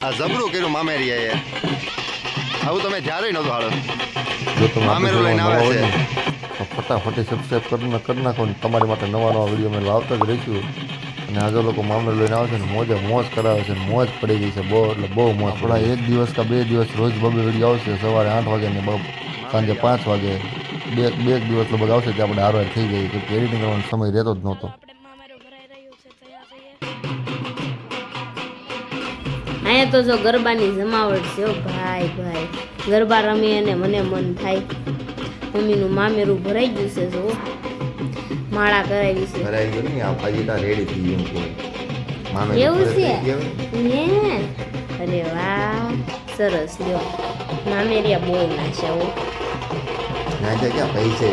આ જબરું કર્યું મામેરિયા એ આવું તમે જ્યારે નહોતું હાલો જો તમે મામેરું લઈને આવે છે તો ફટાફટી સબસ્ક્રાઈબ કરી નાખો ને તમારી માટે નવા નવા વિડીયો અમે લાવતા જ રહીશું. અને આજે લોકો મામલો લઈને આવે છે ને મોજ કરાવે છે, મોજ પડી ગઈ છે બહુ, એટલે બહુ મોજ. આપણા 1 દિવસ કે 2 દિવસ રોજ બબે વિડીયો આવશે, સવારે 8 વાગે ને સાંજે 5 વાગે, બે દિવસ લગભગ આવશે ત્યાં આપણે હારવાર થઈ જાય, કે એડિટિંગ કરવાનો સમય રહેતો જ નહોતો. અહીંયા તો જો ગરબાની જમાવટ છે ભાઈ, ગરબા રમી અને મને મન થાય. મમ્મીનું મામેરું ભરાઈ ગયું છે, જો માળા કરાવી છે. ભરાઈ ગયું ને આ ફાજીતા રેડી થઈ ગયું કે એવું છે ને? અરે વાહ, સરસ. લ્યો મામેરિયા બહુ નાખ્યા હો. ના જાય ક્યાં પૈસા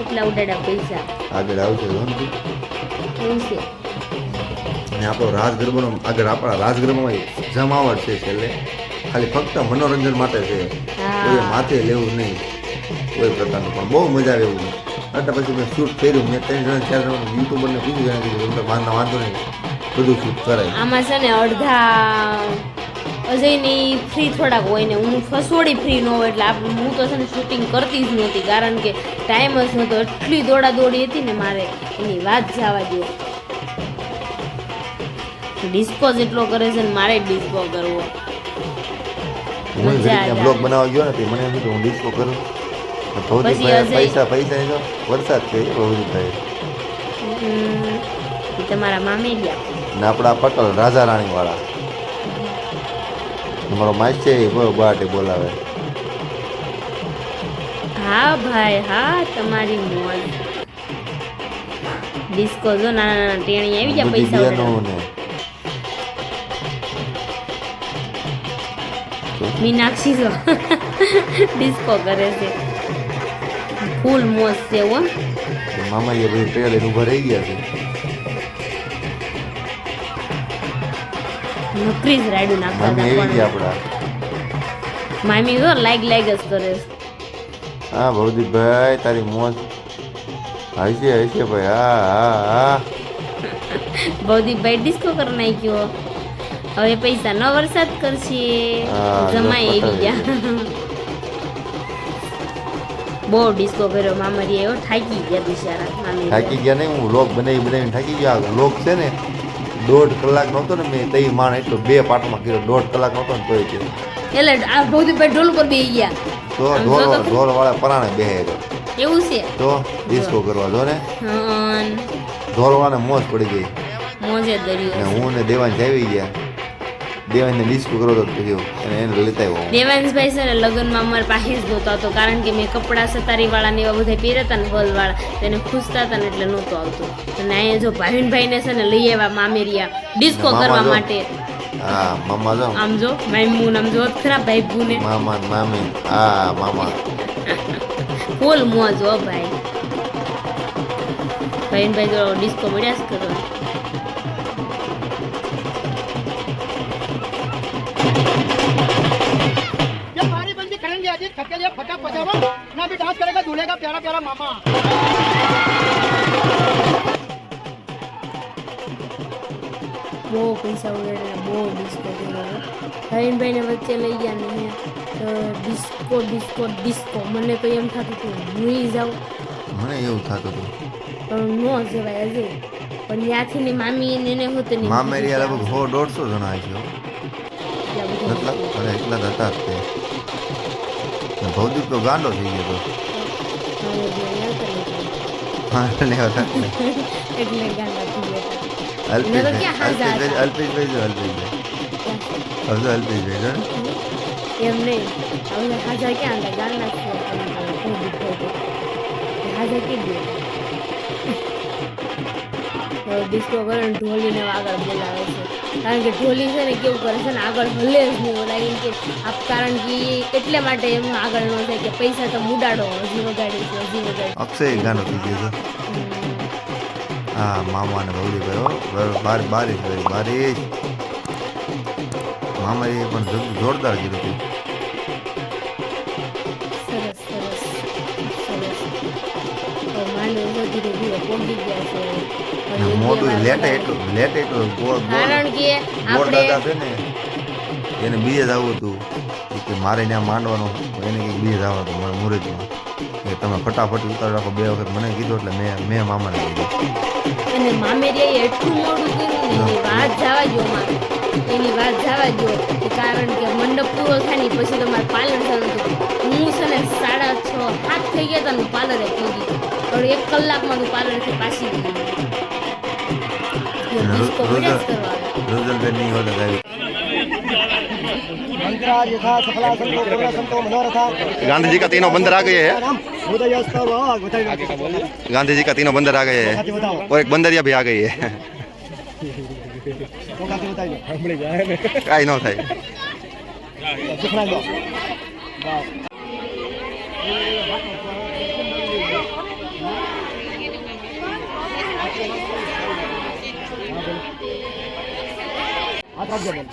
એટલા ઉડાડા પૈસા આગળ આવશે એવું છે. અને આપણો રાસ ગરબાનો આગળ આપણા રાસ ગરબામાં જમાવટ છે છેલ્લે, ખાલી ફક્ત મનોરંજન માટે છે, કોઈ માથે લેવું નહીં કોઈ પ્રકારનું, પણ બહુ મજા આવે એવું. એટલે પછી મેં શૂટ કર્યું, મેં 3 જણા 4 જણા યુટ્યુબરને પૂછી જણા કીધું વાંધો નહીં, બધું શૂટ કરાય. આમાં છે ને અડધા અજયની ફ્રી થોડાક હોય ને હું ફસોડી ફ્રી ન હોય, એટલે હું તો છે ને શૂટિંગ કરતી જ નહોતી, કારણ કે ટાઈમ જ નહોતો. એટલી દોડાદોડી હતી ને મારે, એની વાત જવા દો. ડિસ્કો જેટલો કરે છે ને મારે ડિસ્કો કરવો. હું બ્લોગ બનાવવા ગયો ને મને એમ કીધું હું ડિસ્કો કરું, પૈસા જો વરસાદ છે બહુ થાય. તમારા મામી ગયા ને આપણા પટલ રાજા રાણી વાળા તમારો માસ છે એ બહુ બાટે બોલાવે. હા ભાઈ હા, તમારી મોજ. ડિસ્કો જો નાના ટેણી આવી ગયા પૈસા મીનાક્ષી જો ડિસ્કો કરે છે, ફૂલ મોજ છે હો. મામા એ બધી ટ્રેલ ઉભા રહી ગયા છે. નોકરી જ રાડું નાખવા આપડા મામી જો લાઈક જ કરે છે. હા ભવદીપભાઈ તારી મોજ હશે ભાઈ. હા ભવદીપભાઈ ડિસ્કો કરી નાખ્યો. હવે પૈસા નો વરસાદ કરશે, જમાઈ આવી ગયા. બહુ ડિસ્કો કર્યો મામરી એવો, થાકી ગયા બિચારા. થાકી ગયા નહીં, હું લોક બનાવીને થાકી ગયા. લોક છે ને 1.5 કલાક નહોતો ને, મેં તઈ માણ એટલો 2 પાર્ટમાં કર્યો. 1.5 કલાક નહોતો ને તોય કર્યો. એટલે આ ભૌતિકભાઈ ઢોલ ઉપર બેસી ગયા, તો ઢોલ વાળા પરાણે બેહે ગયો. એવું છે તો ડિસ્કો કરવા જો ને, ઢોલ વાળાને મોજ પડી ગઈ. મોજે દરિયો. ને હું ને દેવાંશ આવી ગયા. દેવાંશને ડિસ્કો કરો તો એને લેતા આવ્યો. દેવાંશભાઈ છે ને લગ્નમાં અમારા પાસે જ નહોતો આવતો, કારણ કે મેં કપડાં સતારી વાળા ને એવા બધા પહેર્યા હતા ને હોલ વાળા, તેને ખુશતા હતા ને એટલે નહોતો આવતો. અને અહીંયા જો ભાવિનભાઈ ને છે ને લઈ આવ્યા મામેરિયા ડિસ્કો કરવા માટે. હા મામા જો આમ જો મામુ નામ જો ખરા ભાઈ ભૂને મામા મામી. હા મામા ફૂલ મોજ હો ભાઈ. ભાવિનભાઈ જો ડિસ્કો મળ્યા જ કરો. फटा पजामा ना भी डांस करेगा दूल्हे का प्यारा प्यारा मामा. બહુ પૈસા ઉડાડ્યા, બહુ ડિસ્કો કર્યો. ભાઈનભાઈ ને વચ્ચે લઈ ગયા ને ડિસ્કો મને તો એમ થતું હતું ભૂલી જાઉં. મને એવું થતું હતું પણ નો જવાય અજય. પણ ત્યાંથી ને મામી એને હોતે ને મામેરિયા લગભગ 100-150 જણા આવ્યો. એટલા જ હતા તે. ભૌતિક તો ગાંડો થઈ ગયો હતો. એટલે ગાંડા થઈ ગયા. અલ્પેશભાઈ એમ નહીં, હવે હાજર ક્યાં હતા? ગાંડા હાજર કે ડિસ્કો કરે ને ઢોલીને આગળ બોલાવે છે, કારણ કે ઢોલી છે ને કેવું કરે છે ને આગળ હલે જ નહીં બોલાય કે કારણ કે એટલે માટે એમ આગળ ન થાય કે પૈસા તો મુડાડો, હજી વગાડી. અક્ષય ગાનો થઈ ગયો છે. હા મામા ને ભૌદીભાઈ બારીશ મામા એ પણ જોરદાર કીધું હતું. સરસ ધીરે ધીરે પહોંચી ગયા છે. મોટું લેટ એટલું કારણ કે આપણે છે ને એને બીજે જ આવવું હતું કે મારે ત્યાં માંડવાનું એને કંઈક બીજે જ આવવા હતું મારા મુહૂર્તમાં કે તમે ફટાફટ ઉતાર રાખો 2 વખત મને કીધું એટલે મેં મામાને કીધું. અને મામેરિયાએ એટલું મોડું કર્યું ને એની વાત જવા દો મારે, એની વાત જવા દો કારણ કે મંડપ પૂરો થાય ને પછી તમારે પાર્લર ચાલુ થયું. હું છે ને 6:30 થઈ ગયા હતા ને પાર્લરે પહોંચી પણ 1 કલાકમાં તું પાર્લરથી પાછી ગઈ. ડિસ્કો વિડાસ કરવા રોજલબેન નહીં હોતા કાંઈ. मंत्रा यथा सफला संतो पूर्ण संतो मनोरथा गांधी जी का तीनों बंदर आ गए हैं. उदयस्तव बताइए गांधी जी का तीनों बंदर आ गए हैं और एक बंदरिया भी आ गई है. तो काके बताइए काई नो થાય. दिखना दो हाथ रख दो बेन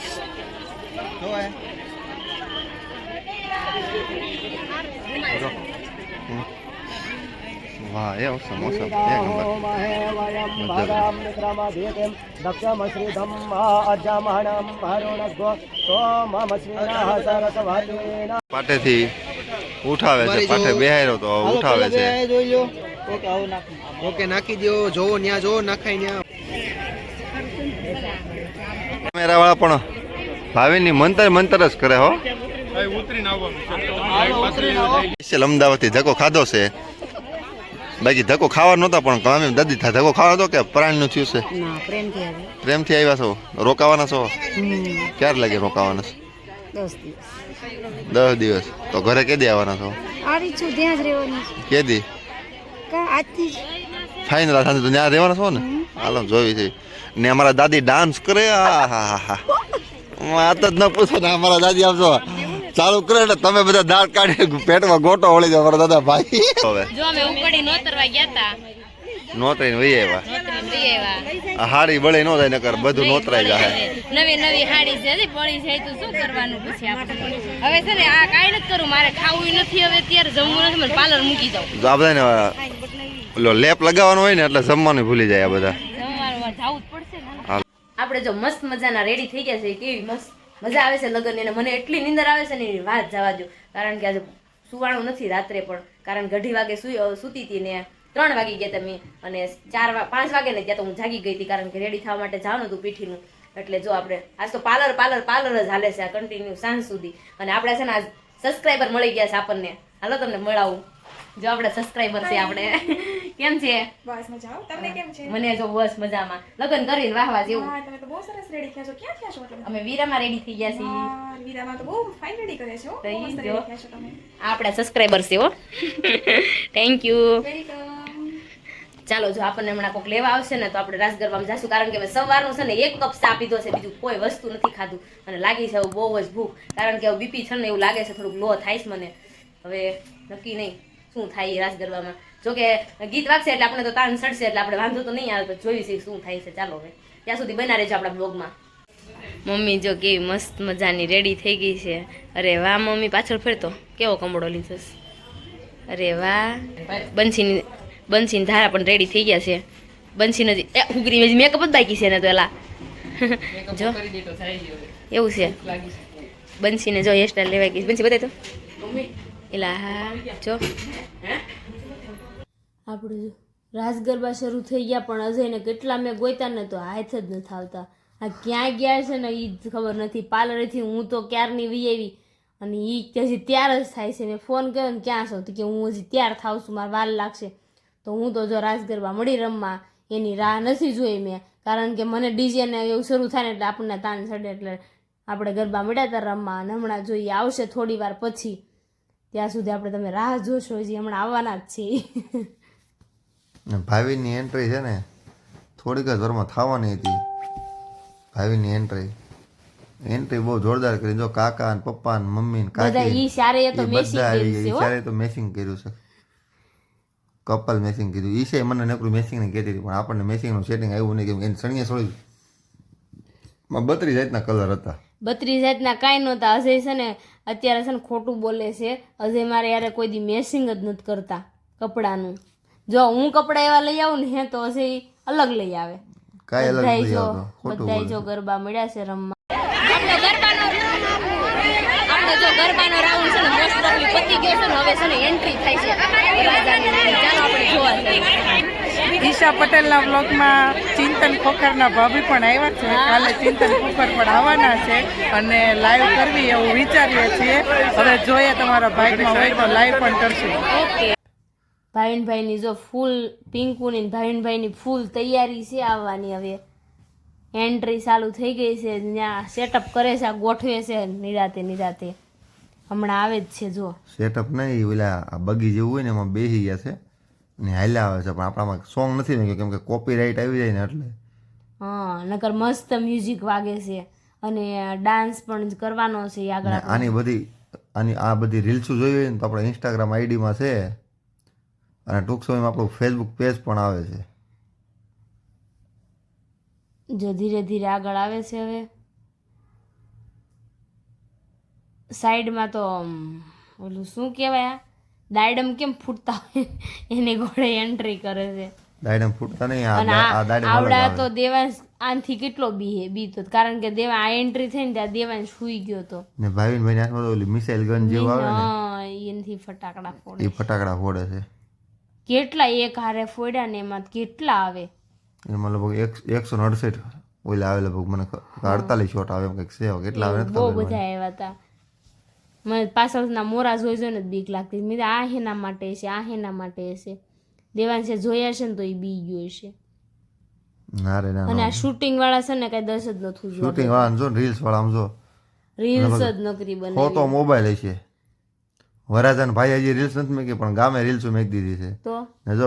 વાહ એ સમોસા એક નંબર. પાટેથી ઉઠાવે છે, પાટે બેહાર્યો તો ઉઠાવે છે. જોઈ લો ઓકે નાખી દો જોવો ન્યા જોવો નાખાય ન્યા કેમેરા વાળા પણ ભાવિનની મંતર જ કરે હો. સ્પેશિયલ અમદાવાદથી ધક્કો ખાધો છે, બાકી ધક્કો ખાવા નહોતા પણ કામે દાદી થાય ધક્કો ખાવા હતો કે પ્રાણીનું થયું છે. પ્રેમથી આવ્યા છો, રોકાવાના છો? ક્યારે લાગે રોકાવાના છે? 10 દિવસ. તો ઘરે કેદી આવવાના છો? કેદી ફાઇનલ સાંજે તો ત્યાં રહેવાના છો ને? હાલો જોઈ છે ને અમારા દાદી ડાન્સ કરે. હા હા હા વાત જ ન પૂછો ને. અમારા દાદી આમ જો ચાલુ કરે એટલે તમે બધા દાળ કાઢી પેટમાં ગોટો વળી જાય અમારા દાદા ભાઈ. હવે જો અમે ઉકડી નોતરવા ગયા હતા, નોતરીને વહી આવ્યા. આ હાડી બળી ન થાય નકર બધું નોતરાઈ જાય. નવી હાડી છે હજી બળી જાય તો શું કરવાનું પછી આપણે? હવે છે ને આ કાંઈ નથી કરું, મારે ખાવું નથી હવે, અત્યારે જમવું નથી, મને પાર્લર મૂકી જાવ. આ બધાને ઓલો લેપ લગાવવાનો હોય ને એટલે જમવાનું ભૂલી જાય આ બધા. જમવાનું જવું જ પડશે ને. આપણે જો મસ્ત મજાના રેડી થઈ ગયા છે, કેવી મસ્ત મજા આવે છે લગ્ન. એને મને એટલી નીંદર આવે છે ને એની વાત જવા દો, કારણ કે આજે સુવાનું નથી રાત્રે પણ, કારણ કે 2:30 વાગે સૂતી હતી ને 3 વાગી ગયા તમે અને 5 વાગે ને ત્યાં તો હું જાગી ગઈ હતી, કારણ કે રેડી થવા માટે જવાનું હતું પીઠીનું. એટલે જો આપણે આજ તો પાર્લર જ હાલે છે આ કન્ટિન્યુ સાંજ સુધી. અને આપણે છે ને આજ સબસ્ક્રાઈબર મળી ગયા છે આપણને. હાલો તમને મળાવું. જો આપણે સબસ્ક્રાઈબર છે આપણે. કેમ છે? બસ મજા. તમને કેમ છે? મને જો બસ મજામાં. લગ્ન કરીને વાહવા જેવું. હા, તમે તો બહુ સરસ રેડી થયા છો. ક્યાં થયા છો તમે? અમે વીરામાં રેડી થઈ ગયા છીએ. હા, વીરામાં તો બહુ ફાઇન રેડી કરે છે હો. બહુ મસ્ત રેડી થયા છો તમે. આપણા સબસ્ક્રાઈબર છે હો. Thank you. વેલકમ. ચાલો જો આપણને હમણાં કોઈક લેવા આવશે ને તો આપણે રાસ ગરબામાં જઈશું, કારણ કે મેં સવારનું છે ને 1 કપ ચા પીધો છે, બીજું કોઈ વસ્તુ નથી ખાધું અને લાગી છે બહુ જ ભૂખ, કારણ કે બીપી છે ને એવું લાગે છે થોડુંક લો થાય છે મને. હવે નક્કી નહીં શું થાય રાસ ગરબામાં. જો કે ગીત વાગશે એટલે આપણે તો તાન ચડશે એટલે આપણે વાંધો તો નહીં આવે, તો જોઈશું શું થાય છે. ચાલો હવે ત્યાં સુધી બના રહેજો આપણા બ્લોગમાં. મમ્મી જો કેવી મસ્ત મજાની રેડી થઈ ગઈ છે. અરે વાહ મમ્મી, પાછળ ફેરતો કેવો કમળો લીધો છે. અરે વાહ. બંસીની ધારા પણ રેડી થઈ ગયા છે. બંસીને હુગરી મેકઅપ જ બાકી છે ને તો એલા જો એવું છે. બંસીને જો હેરસ્ટાઈલ લેવાઈ ગઈ. બંસી બતાય તો એલા હા જો આપણું રાસ ગરબા શરૂ થઈ ગયા પણ અજયને કેટલા મેં ગોઈતા ને તો હાથ જ નથી આવતા. આ ક્યાં ગયા છે ને એ જ ખબર નથી. પાર્લરેથી હું તો ક્યારની વી આવી અને એ હજી તૈયાર જ થાય છે. મેં ફોન કર્યો ને ક્યાં છો તો કે હું હજી તૈયાર થાઉં છું, મારે વાર લાગશે. તો હું તો જો રાસ ગરબા મળી રમવા એની રાહ નથી જોઈ મેં, કારણ કે મને ડીજે ને એવું શરૂ થાય ને એટલે આપણને તાન ચડે એટલે આપણે ગરબા મળ્યા હતા રમવા. અને હમણાં જોઈએ આવશે થોડી વાર પછી, ત્યાં સુધી આપણે તમે રાહ જોશો, હજી હમણાં આવવાના જ છીએ. ભાવિનની એન્ટ્રી છે ને થોડીક જ વારમાં થવાની હતી. ભાવિનની એન્ટ્રી બહુ જોરદાર કરી. જો કાકા ને પપ્પા ને મમ્મી ને કાકી ઈ સારે તો મેસિંગ મેસિંગ કર્યું છે. કપલ મેસિંગ કીધું. ઈ છે મને નકરું મેસિંગ ને કહેતી હતી પણ આપણને મેસિંગનું સેટિંગ આવ્યું નહીં, કેમ એની સણિયા સોળી 32 જાતના કલર હતા. 32 જાતના કાંઈ નહોતા. અજય છે ને અત્યારે છે ને ખોટું બોલે છે. અજય મારે યારે કોઈ દી મેસિંગ જ નથી કરતા કપડાનું. જો હું કપડા એવા લઈ આવું ને હે તો અજય અલગ લઈ આવે. કાંઈ અલગ નહીં આવતો. બધાય જો ગરબા મળ્યા છે રમવા. આપણો ગરબાનો ગરબાનો રાઉન્ડ છે ને મોસ્ટ ઓફલી પતી ગયો છે ને હવે છે ને એન્ટ્રી થાય છે વરરાજાની. ચાલો આપણે જોવા જઈએ. ઈશા પટેલના બ્લોગમાં ચિંતન ખોખરના ભાભી પણ આવ્યા છે. કાલે ચિંતન ખોખર પણ આવવાના છે અને લાઈવ કરવી એવું વિચારીએ છીએ. હવે જોઈએ તમારા ભાઈમાં હોય તો લાઈવ પણ કરશું. ઓકે. ભાવિનભાઈની જો ફૂલ પિંકુની ભાવિનભાઈની ફૂલ તૈયારી છે આવવાની. હવે એન્ટ્રી ચાલુ થઈ ગઈ છે. ત્યાં સેટઅપ કરે છે, આ ગોઠવે છે નિરાતે હમણાં આવે જ છે. જો સેટઅપ નહીં, ઓલા આ બગી જેવું હોય ને એમાં બેસી ગયા છે ને હાલ્યા આવે છે, પણ આપણામાં સોંગ નથી ને કેમ કે કોપીરાઇટ આવી જાય ને એટલે. હા, નકર મસ્ત મ્યુઝિક વાગે છે અને ડાન્સ પણ કરવાનો છે આગળ. આ બધી રીલ્સો જોઈ હોય ને તો આપણે ઇન્સ્ટાગ્રામ આઈડીમાં છે અને ટૂંક સમયમાં આપણું ફેસબુક પેજ પણ આવે છે. જો ધીરે ધીરે આગળ આવે છે. હવે સાઈડમાં તો ઓલું શું કહેવાય, દાયડમ કેમ ફૂટતા હોય એની ઘોડે એન્ટ્રી કરે છે. દાયડમ ફૂટતા નહીં, અને આ દાયડમ આવડા અલગ તો આવે. દેવાંશ આનથી કેટલો બીતો કારણ કે દેવા આ એન્ટ્રી થઈ ને ત્યાં દેવાંશ સુઈ ગયો તો. ને ભાવિનભાઈ હાથમાં તો ઓલી મિસાઇલ ગન જેવું આવે ને હા, એનાથી ફટાકડા ફોડે. એ ફટાકડા ફોડે છે. કેટલા એક હારે ફોડ્યા ને એમાં કેટલા આવે? એમાં લગભગ 168 ઓલા આવે, લગભગ મને 48 શોટ આવે એમ કંઈક છે. કેટલા આવે નથી બહુ ખબર મને. બધા આવ્યા હતા. મને પાછળના મોરા જોઈ જોઈને જ બીક લાગતી. મેં આ હેના માટે છે, આ હેના માટે છે. દેવાંશે જોયા છે ને તો એ બી ગયો છે. ના રે ના, અને આ શૂટિંગ વાળા છે ને કઈ દસ જ નથી જોવા. શૂટિંગ વાળા જો રીલ્સ વાળા આમ જો રીલ્સ જ નકરી બને. ફોટો મોબાઈલ હશે. વરાજાન ભાઈ હજી રીલ્સ નથી મેકી પણ ગામે રીલ્સ મેકી દીધી છે. તો ને જો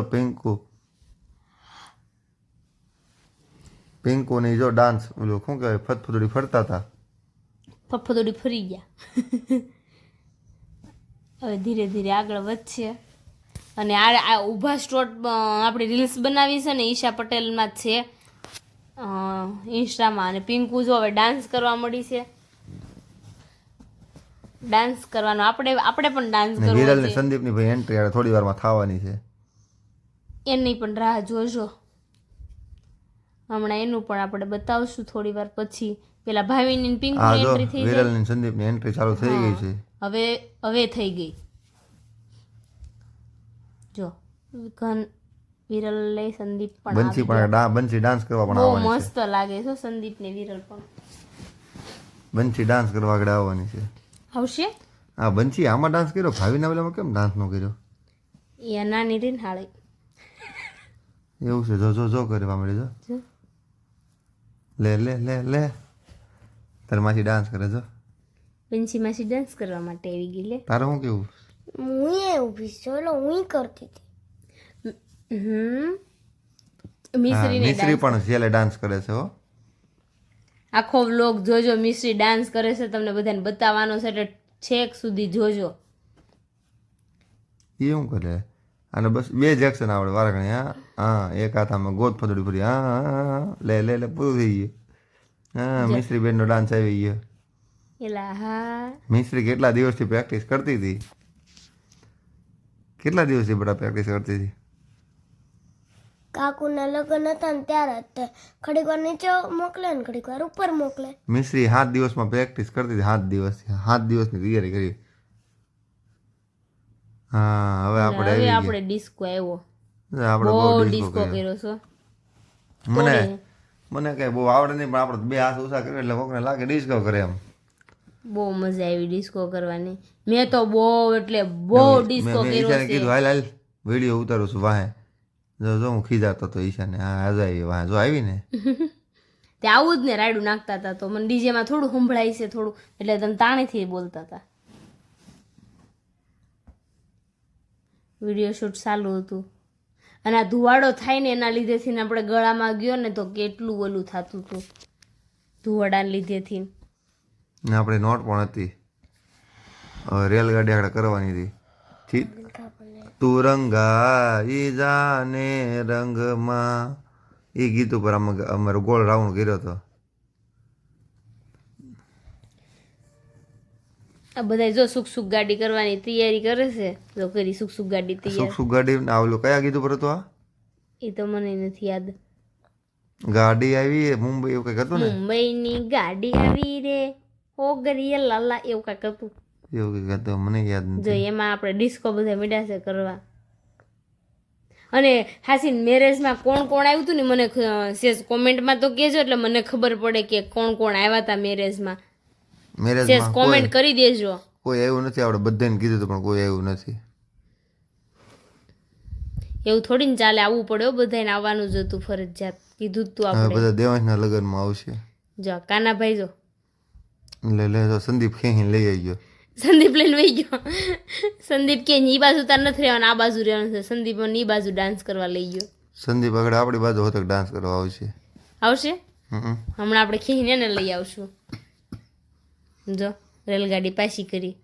પિંકુ ની જો ડાન્સ ઓલું શું કહેવાય ફતફતોડી ફરતા હતા. ફફદોડી ફરી ગયા. હવે ધીરે ધીરે આગળ વધશે અને આ ઊભા સ્ટોટ આપણી રીલ્સ બનાવી છે ને ઈશા પટેલમાં જ છે ઇન્સ્ટામાં. અને પિંકુ જો હવે ડાન્સ કરવા મળી છે. ડાન્સ કરવાનો આપણે પણ ડાન્સ ને કરવો વિરલ ને છે. સંદીપ ની ભાઈ એન્ટ્રી થોડી વારમાં થવાની છે. એની પણ રાહ જોજો. હમણાં એનું પણ આપણે બતાવશું થોડી વાર પછી. પેલા ભાવિની પિંકુ આ જો એન્ટ્રી થઈ વિરલ જાય. ની સંદીપ ની એન્ટ્રી ચાલુ થઈ ગઈ છે. હવે થઈ ગઈ. જો વિરલ લઈ સંદીપ પણ બંસી બંસી ડાન્સ કરવા પણ બહુ આવવાની છે. મસ્ત લાગે છે સંદીપ ને વિરલ પણ. બંસી ડાન્સ કરવા આગળ આવવાની છે. આવશે હા, બંસી આમાં ડાન્સ કર્યો, ભાવિના વેલામાં કેમ ડાન્સ નો કર્યો? એ નાની રીન હાળી. એવું છે. જો જો જો કરવા મળી જો. જો. લે લે લે લે તાર માસી ડાન્સ કરે જો. બંસી માસી ડાન્સ કરવા માટે આવી ગઈ. લે તારે શું કેવું? મિશ્રીને મિશ્રી પણ છેલ્લે ડાન્સ કરે છે હો. આખો વ્લોગ જોજો. મિશ્રી ડાન્સ કરે છે, તમને બધાને બતાવવાનો છે એટલે છેક સુધી જોજો. એ શું કરે? અને બસ બે જ એક્શન આવડે વારાઘણી. હા, એક હાથમાં ગોદ ફદડી ફરી. હા, લે લે લે પૂરું થઈ ગયું. હા, મિશ્રી બેન નો ડાન્સ આવી ગયો. એલા હા, મિશ્રી કેટલા દિવસથી પ્રેક્ટિસ કરતી હતી? કેટલા દિવસથી બધા પ્રેક્ટિસ કરતી હતી? કાકુના લગ્ન હતા ને ત્યારે ઘડીક વાર નીચે મોકલે ને ઘડીક વાર ઉપર મોકલે. મિશ્રી 7 દિવસમાં પ્રેક્ટિસ કરતી હતી. 7 દિવસની તૈયારી કરી. હા, હવે આપણે હવે આવી આપણે ડિસ્કો આવ્યો. ગયા. આપણે બહુ બહુ ડિસ્કો ડિસ્કો કર્યો. કર્યો છો. મને કઈ બહુ આવડે નહીં પણ આપણે બે હાથ ઊંચા કરીએ એટલે કોકને લાગે ડિસ્કો કરે એમ. બહુ મજા આવી ડિસ્કો કરવાની. મેં તો બહુ એટલે બહુ ડિસ્કો મેં કર્યો ઈશાને છે. કીધું હાલ વિડીયો ઉતારું છું વાહે. જો હું ખીજાતો હતો ઈશાને. હા, આજે આવી વાહે જો આવી ને તે આવું જ ને રાયડું નાખતા હતા તો મને ડીજેમાં થોડું સંભળાય છે થોડું એટલે તમે તાણેથી બોલતા હતા. વિડીયો શૂટ ચાલુ હતું અને આ ધુવાડો થાય ને એના લીધેથી ને આપણે ગળામાં ગયો ને તો કેટલું ઓલું થતું હતું ધુવાડાને લીધેથી. ને આપણે નોટ પણ હતી. રેલગાડી આગળ કરવાની હતી. તું રંગાઈ જાને રંગમાં એ ગીત ઉપર અમારો ગોળ રાઉન્ડ કર્યો હતો. આ બધા જો સુખ સુખ ગાડી કરવાની તૈયારી કરે છે. જો કરી સુખ સુખ ગાડી સુખ તૈયાર. સુખ ગાડી આ ઓલું કયા ગીત ઉપર હતું? આ એ તો મને નથી યાદ. ગાડી આવી મુંબઈ એવું કંઈક હતું ને. મુંબઈની ગાડી આવી રે ઓ ગરીએ લાલા એવું કાંઈક હતું. એવું કંઈક હતું, મને યાદ જો નથી. એમાં આપણે ડિસ્કો બધા મીડા છે કરવા. અને હાસીન મેરેજમાં કોણ કોણ આવ્યું હતું ને મને સેજ કોમેન્ટમાં તો કહેજો એટલે મને ખબર પડે કે કોણ કોણ આવ્યા હતા મેરેજમાં. સેજ મેરેજમાં કોમેન્ટ કરી દેજો. કોઈ આવ્યું નથી. આપણે બધાને કીધું હતું પણ કોઈ આવ્યું નથી. એવું થોડી ને ચાલે, આવવું પડે હો, બધાને આવવાનું જ હતું ફરજિયાત, કીધું જ તું હવે આપણે. બધા દેવાંશના લગ્નમાં આવશે. જો કાનાભાઈ જો એટલે તો સંદીપ ખેંચીને લઈ આવી ગયો. સંદીપ લઈને વહી ગયો. સંદીપ કે ઈ બાજુ તાર નથી રહેવાનું, આ બાજુ રહેવાનું છે. સંદીપ ઈ બાજુ ડાન્સ કરવા લઈ ગયો. સંદીપ આગળ આપણી બાજુ હોતક ડાન્સ કરવા આવશે. આવશે હમ. હમણાં આપણે ખીને ને લઈ આવશું. જો રેલગાડી પાછી કરી.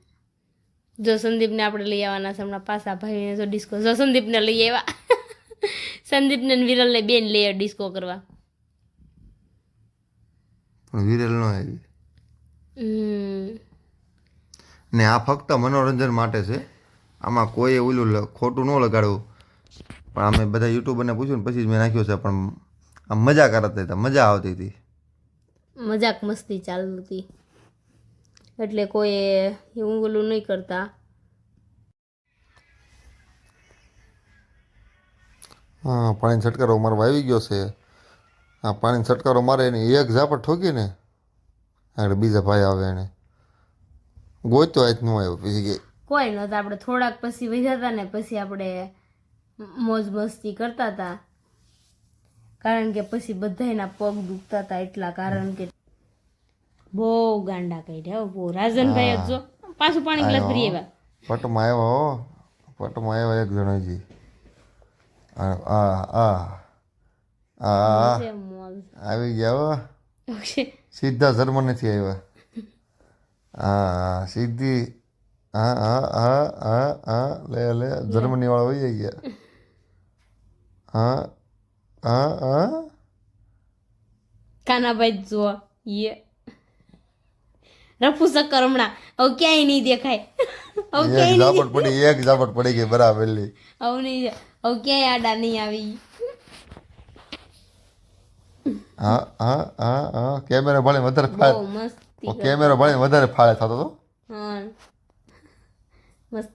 જો સંદીપને આપણે લઈ આવવાના છે હમણાં પાછા ભાઈને. જો ડિસ્કો, જો સંદીપને લઈ આવ્યા. સંદીપને ને વિરલને બેન લઈ આવ્યા ડિસ્કો કરવા. પણ વિરેલ ન આવી. હમ. ને આ ફક્ત મનોરંજન માટે છે. આમાં કોઈ ઓલું ખોટું ન લગાડવું. પણ અમે બધા યુટ્યુબરને પૂછ્યું ને પછી જ મેં નાખ્યું છે. પણ આમ મજા કરતા હતા, મજા આવતી હતી. મજાક મસ્તી ચાલતી એટલે કોઈ એવું ઓલું નહીં કરતા. હા, પાણીનો છટકારો મારો વાવી ગયો છે. આ પાણીનો છટકારો મારે એની એક ઝાપટ ઠોકી ને આગળ બીજા ભાઈ આવે એને ગોત્યો આજ ન આવ્યો. પછી કે કોઈ નહોતા. આપણે થોડાક પછી વધ્યા હતા ને પછી આપણે મોજ મસ્તી કરતા હતા. કારણ કે પછી બધાયના પગ દુખતા હતા એટલા. કારણ કે બહુ ગાંડા કાઢ્યા બહુ. રાજનભાઈ જ જો પાછું પાણી ગ્લાસ ભરી આવ્યા. પટમાં આવ્યો હો, પટમાં આવ્યો એક જણો જી. આ છે મોજ. આવી ગયા હો. ઓકે. સીધા જર્મનીથી આવ્યા. હા સીધી. હા હા હા હા હા લે જર્મની વાળા વહી ગયા. હા હા હા કાનાભાઈ જો યે રફુ ચક્કર હમણાં હવે ક્યાંય નહીં દેખાય. હવે એક ક્યાંય નહીં, ઝાપટ પડી, એક ઝાપટ પડી ગઈ બરાબરલી. હવે નહીં, હવે ક્યાંય આડા નહીં આવી. હા હા હા હા કેમેરા ભાળે વધારે બહુ ફાળે, મસ્તી. કેમેરા ભાળે વધારે ફાળે થતો હતો. હા